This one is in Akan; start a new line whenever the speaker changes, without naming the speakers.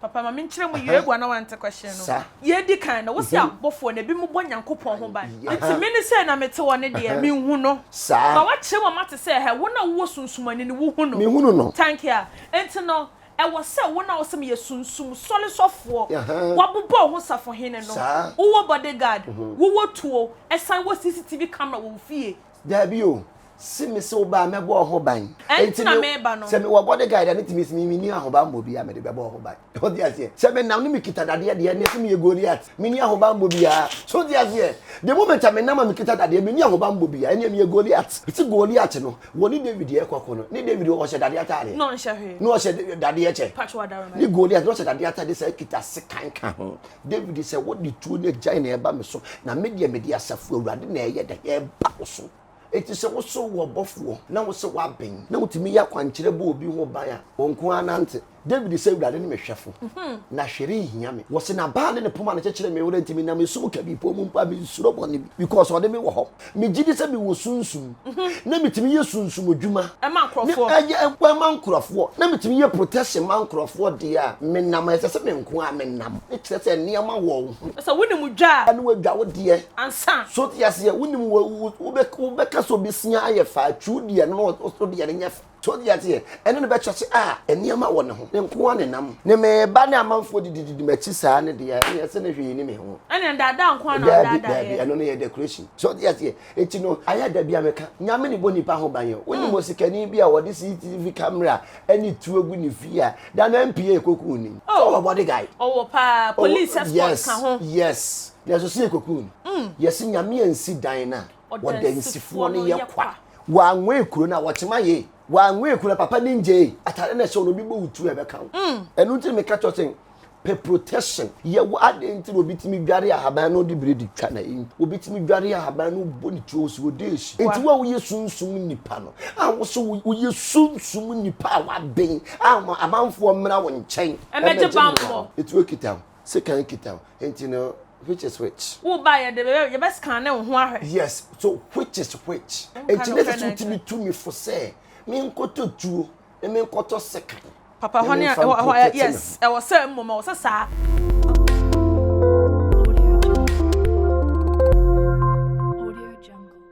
Papa, my minchre mu yebu na wante question no. Ye di kan na wo se abofo na bi mu bo Nyankopon ho ban. Nti me ne say na mete woni de me hu no. Ba wa kire wo mate say he wo na wo sunsumani ni wo hu no.
Me hu no.
Thank you. Enti no e wo se wo na wo se me ye sunsum sole sofo. Wa bobo ho safo hene no. Wo bodyguard, wo tuo, esan wo CCTV camera wo fie.
There be you. See me so ba me bo ho ban
enti na me ba no
se me wo bodyguard na timi me ni ahoba mbo bia me de be bo ho ban o di ase se me nam ni me kita dade de ne se me ye Goliath me ni ahoba mbo bia so di ase the moment me nam me kita dade me ni ahoba mbo bia ene me ye Goliath ti Goliath no woni David ye kwako no ni David o hye dade atare
no hye hwe
no hye dade ye che
patch wa dare
ni Goliath no hye dade atare se kita se kanka ho David se wo di tuo ne gyan na e ba me so na me de asafo awurade na ye de ye ba so eti se wo so wo bofo na wo se wa ben na wutimi ya kwankire bo obi ho ban a wonko anante David se wurade ne mehwefo na hwere hia me wo se na ba ne poma na kyekere me wura ntimi na me sum ka bi po mu pa me suro bone bi because ode me wo ho me gidi se me wo sunsum na metimi ye sunsum odwuma
e man krofo
e man krofo na metimi ye protection man krofo de a me nam ese se me nko a me nam e kire se niam wo
so wonim dwa
anu wadwa wo de
ansa
so tiase wonim wo be so bisia aye fa twudie no so de nya so de ate ene ne be kyose eniama wo ne ho ne nko ane nam ne me ba ne amanfo dididi machi saa ne de ya se ne hwe ni me ho
ene dada nko na dada
ye eno ne ye decoration so de ate eti no aya da bia meka nyame ne boni pa ho ban ye woni mo sikani bia wo de CCTV camera eni tuagu ni fia da na MPA koku ni so body guy
pa police escort ka ho
yes so see koku yes nyame ansi dan na wo dansifo ne ye kwa wa nwe ekuro na wo chema ye wa nwe ekuro papa ninje atare na so no bi bo utu e be kan enu nti me ka chosen pe protection ye wo ade nti obi timi dware ahaban no di bredi twa na yi obi timi dware ahaban no boni tuos wo deshi enti wo ye sunsum nipa no wo so wo ye sunsum nipa wa ben amanfo mmra wo nchen
emeje bambo
etu okita se kan kita enti no which is which?
Who buy the baby? You best can know who.
Yes, so which is which? And let's to me to me for say, me nkoto two, and me nkoto second.
Papa, honey, yes, I was saying, Mama was a sa.